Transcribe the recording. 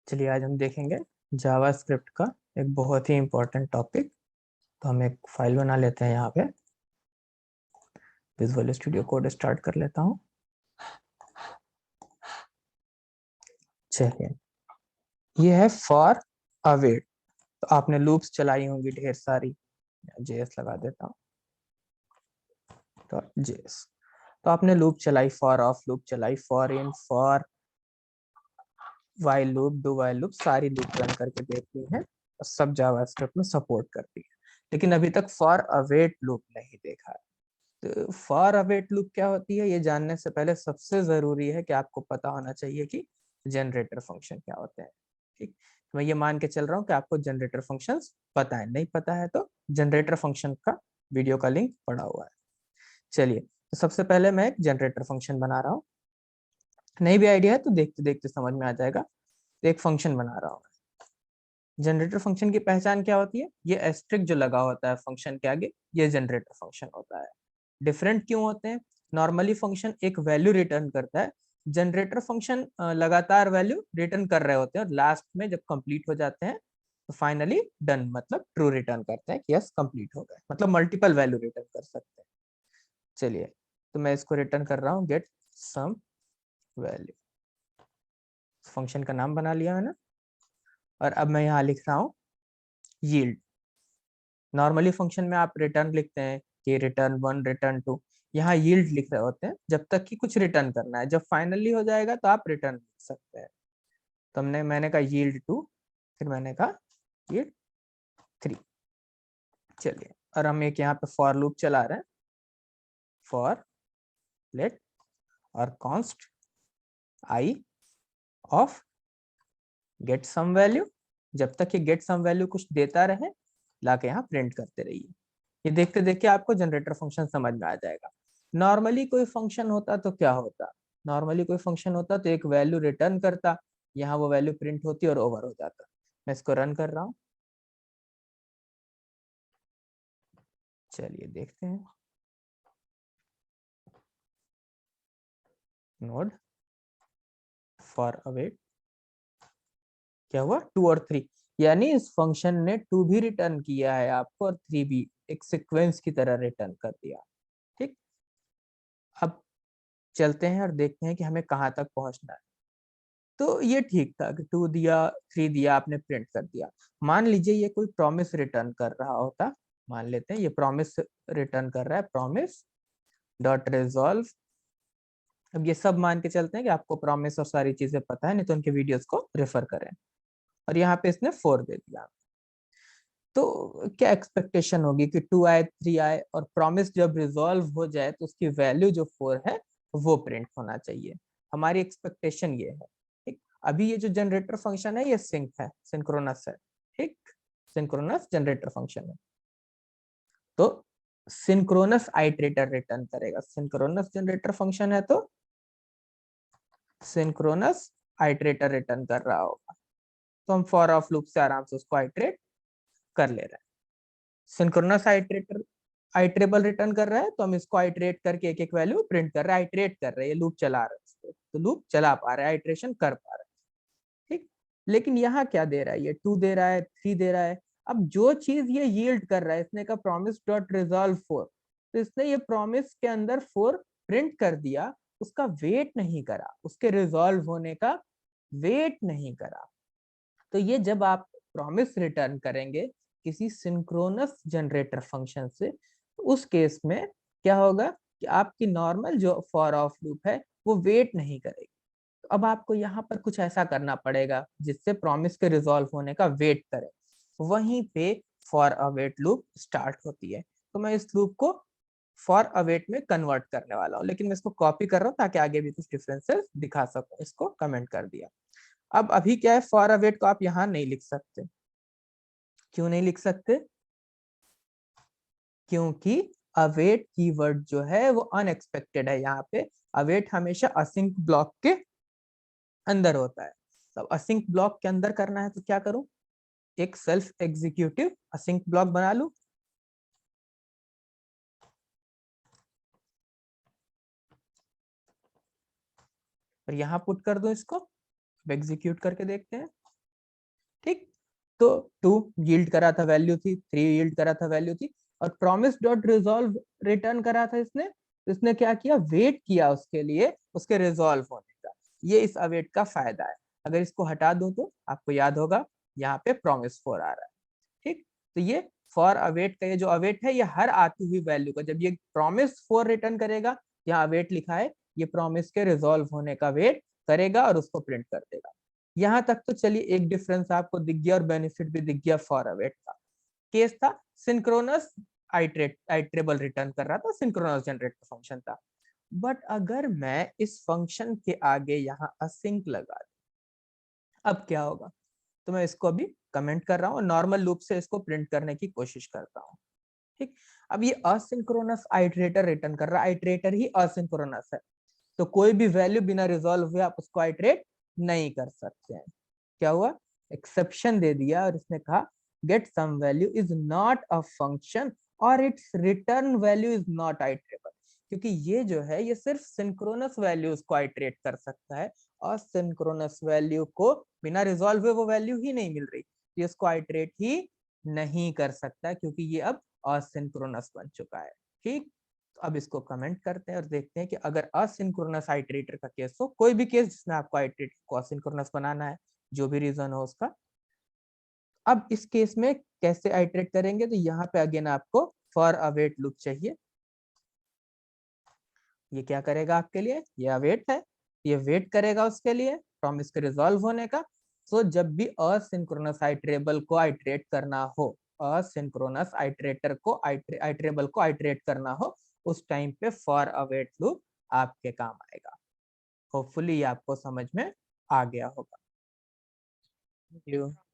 चलिए आज हम देखेंगे जावास्क्रिप्ट का एक बहुत ही इम्पोर्टेंट टॉपिक। तो हम एक फाइल बना लेते हैं यहाँ पे। विजुअल स्टूडियो कोड स्टार्ट कर लेता हूँ। चलिए, ये है फॉर अवेट। तो आपने लूप्स चलाई होंगी ढेर सारी। जेएस लगा देता हूँ। तो जेएस, तो आपने लूप चलाई, फॉर ऑफ लूप चलाई, for in, for while loop, do while loop, सारी लूप रन करके देखती है और सब जावास्क्रिप्ट में सपोर्ट करती है। लेकिन अभी तक फॉर अवेट लूप नहीं देखा है। तो फॉर अवेट लूप क्या होती है, ये जानने से पहले सबसे जरूरी है कि आपको पता होना चाहिए कि जनरेटर फंक्शन क्या होते हैं। ठीक, तो मैं ये मान के चल रहा हूँ कि आपको जनरेटर फंक्शंस पता है। नहीं पता है तो जनरेटर फंक्शन का वीडियो का लिंक पड़ा हुआ है। चलिए, तो सबसे पहले मैं एक जनरेटर फंक्शन बना रहा हूँ। नहीं भी आइडिया है तो देखते देखते समझ में आ जाएगा। तो एक फंक्शन बना रहा हूँ। जनरेटर फंक्शन की पहचान क्या होती है, ये एस्ट्रिक जो लगा होता है फंक्शन के आगे, ये जनरेटर फंक्शन होता है। डिफरेंट क्यों होते हैं? नॉर्मली फंक्शन एक वैल्यू रिटर्न करता है, जनरेटर फंक्शन लगातार वैल्यू रिटर्न कर रहे होते हैं और लास्ट में जब कंप्लीट हो जाते हैं तो फाइनली डन मतलब ट्रू रिटर्न करते हैं कि यस कंप्लीट हो गए, मतलब मल्टीपल वैल्यू रिटर्न कर सकते हैं। चलिए, तो मैं इसको रिटर्न कर रहा हूँ गेट सम वैल्यू। फंक्शन का नाम बना लिया मैंने और अब मैं यहाँ लिख रहा हूँ यील्ड। नॉर्मली फंक्शन में आप रिटर्न लिखते हैं कि रिटर्न 1 रिटर्न 2, यहाँ यील्ड लिख रहे होते हैं जब तक कि कुछ रिटर्न करना है। जब फाइनली हो जाएगा तो आप रिटर्न लिख सकते हैं। तो मैंने कहा यील्ड 2, फिर मैंने कहा यील्ड 3। चलिए, और हम एक यहाँ पे फॉर लूप चला रहे हैं। फॉर लेट और const I of get some value, जब तक ये गेट सम वैल्यू कुछ देता रहे लाके यहाँ प्रिंट करते रहिए। ये देखते देखते आपको जनरेटर फंक्शन समझ में आ जाएगा। नॉर्मली कोई फंक्शन होता तो क्या होता, नॉर्मली कोई फंक्शन होता तो एक वैल्यू रिटर्न करता, यहाँ वो वैल्यू प्रिंट होती और ओवर हो जाता। मैं इसको रन कर रहा हूँ। चलिए देखते हैं। नोड फॉर अवेट, क्या हुआ 2 और 3, यानी इस फंक्शन ने 2 भी रिटर्न किया है आपको और 3 भी, एक सीक्वेंस की तरह रिटर्न कर दिया। ठीक, अब चलते हैं और देखते हैं कि हमें कहाँ तक पहुंचना है। तो ये ठीक था कि 2 दिया 3 दिया, आपने प्रिंट कर दिया। मान लीजिए ये कोई प्रॉमिस रिटर्न कर रहा होता। मान लेते हैं ये प्रॉमिस रिटर्न कर रहा है, प्रॉमिस डॉट रिजॉल्व। अब ये सब मान के चलते हैं कि आपको प्रॉमिस और सारी चीजें पता है, नहीं तो उनके वीडियोस को रेफर करें। और यहाँ पे इसने 4 दे दिया। तो क्या एक्सपेक्टेशन होगी कि 2 आए 3 आए और प्रॉमिस जब रिजॉल्व हो जाए तो उसकी वैल्यू जो 4 है वो प्रिंट होना चाहिए। हमारी एक्सपेक्टेशन ये है। ठीक, अभी ये जो जनरेटर फंक्शन है ये सिंक है, सिंक्रोनस है। ठीक, सिंक्रोनस जनरेटर फंक्शन है। तो सिंक्रोनस आइटरेटर रिटर्न करेगा। सिंक्रोनस जनरेटर फंक्शन है तो सिंक्रोनस आइटरेटर रिटर्न कर रहा होगा। तो हम फॉर ऑफ लूप से आराम से उसको आइटरेट कर ले रहे हैं। सिंक्रोनस आइटरेटर आइटरेबल रिटर्न कर रहा है तो हम इसको आइटरेट करके एक एक वैल्यू प्रिंट कर रहे हैं, आइटरेट कर रहे हैं, लूप चला रहे हैं, तो लूप चला पा रहे हैं, आइटरेशन कर पा रहे हैं। ठीक, लेकिन यहाँ क्या दे रहा है, ये 2 दे रहा है, 3 दे रहा है। अब जो चीज ये यील्ड कर रहा है, इसने कहा प्रॉमिस डॉट रिजॉल्व 4, तो इसने ये प्रॉमिस के अंदर 4 प्रिंट कर दिया, उसका वेट नहीं करा, उसके रिजॉल्व होने का वेट नहीं करा। तो ये जब आप प्रॉमिस रिटर्न करेंगे किसी सिंक्रोनस जनरेटर फंक्शन से, तो उस केस में क्या होगा कि आपकी नॉर्मल जो फॉर ऑफ लूप है वो वेट नहीं करेगी। तो अब आपको यहाँ पर कुछ ऐसा करना पड़ेगा जिससे प्रॉमिस के रिजॉल्व होने का वेट करे। वहीं पे फॉर अवेट लूप स्टार्ट होती है। तो मैं इस लूप को फॉर अवेट में कन्वर्ट करने वाला हूँ, लेकिन मैं इसको कॉपी कर रहा हूँ ताकि आगे भी कुछ डिफरेंसेस दिखा सकूं। इसको कमेंट कर दिया। अब अभी क्या है, फॉर अवेट को आप यहाँ नहीं लिख सकते। क्यों नहीं लिख सकते? क्योंकि अवेट कीवर्ड जो है वो अनएक्सपेक्टेड है। यहाँ पे अवेट हमेशा असिंक ब्लॉक के अंदर होता है। तो असिंक ब्लॉक के अंदर करना है तो क्या करूं, एक सेल्फ एग्जीक्यूटिव असिंक ब्लॉक बना लूं। और यहाँ पुट कर दूं इसको। अब एग्जीक्यूट करके देखते हैं। तो 2 यील्ड करा था वैल्यू थी, 3 यील्ड करा था वैल्यू थी, और प्रॉमिस डॉट रिजॉल्व रिटर्न करा था इसने क्या किया, वेट किया उसके लिए उसके रिजॉल्व होने का। ये इस अवेट का फायदा है। अगर इसको हटा दूं तो आपको याद होगा यहाँ पे प्रॉमिस 4 आ रहा है। ठीक, तो ये फॉर अवेट का ये जो अवेट है ये हर आती हुई वैल्यू का, जब ये प्रॉमिस 4 रिटर्न करेगा, यहाँ अवेट लिखा है, ये प्रॉमिस के रिजॉल्व होने का वेट करेगा और उसको प्रिंट कर देगा। यहाँ तक तो चलिए एक डिफरेंस आपको दिख गया और बेनिफिट भी दिख गया फॉर अवेट का। केस था सिंक्रोनस आइट्रेबल रिटर्न कर रहा था, सिंक्रोनस जनरेटर फंक्शन था। बट अगर मैं इस फंक्शन के आगे यहाँ असिंक लगा दूं, अब क्या होगा? तो मैं इसको अभी कमेंट कर रहा हूँ, नॉर्मल लूप से इसको प्रिंट करने की कोशिश करता हूँ। ठीक, अब ये असिंक्रोनस आइट्रेटर रिटर्न कर रहा है, आइट्रेटर ही असिंक्रोनस है, तो कोई भी वैल्यू बिना रिजॉल्व हुए आप उसको आइट्रेट नहीं कर सकते हैं। क्या हुआ, एक्सेप्शन दे दिया और इसने कहा get some value is not a function और it's return value is not iterable, क्योंकि ये जो है ये सिर्फ सिंक्रोनस वैल्यूज को आइट्रेट कर सकता है और सिंक्रोनस वैल्यू को बिना रिजॉल्व हुए वो वैल्यू ही नहीं मिल रही, ये इसको आइट्रेट ही नहीं कर सकता क्योंकि ये अब असिंक्रोनस बन चुका है। ठीक, अब इसको कमेंट करते हैं और देखते हैं कि अगर असिंक्रोनस आइट्रेटर का केस हो, कोई भी केस जिसमें आपको आइट्रेटर को असिंक्रोनस बनाना है, जो भी रीजन हो उसका, अब इस केस में कैसे आइट्रेट करेंगे? तो यहाँ पे अगेन आपको फॉर अवेट लूप चाहिए। ये क्या करेगा आपके लिए, ये अवेट है, ये वेट करेगा उसके लिए प्रॉमिस के रिजॉल्व होने का। सो जब भी असिंक्रोनस आइट्रेबल को आइट्रेट करना हो, असिंक्रोनस आइट्रेटर को आइट्रेबल को आइट्रेट करना हो, उस टाइम पे फॉर अवेट लूप आपके काम आएगा। होपफुली ये आपको समझ में आ गया होगा। Thank you.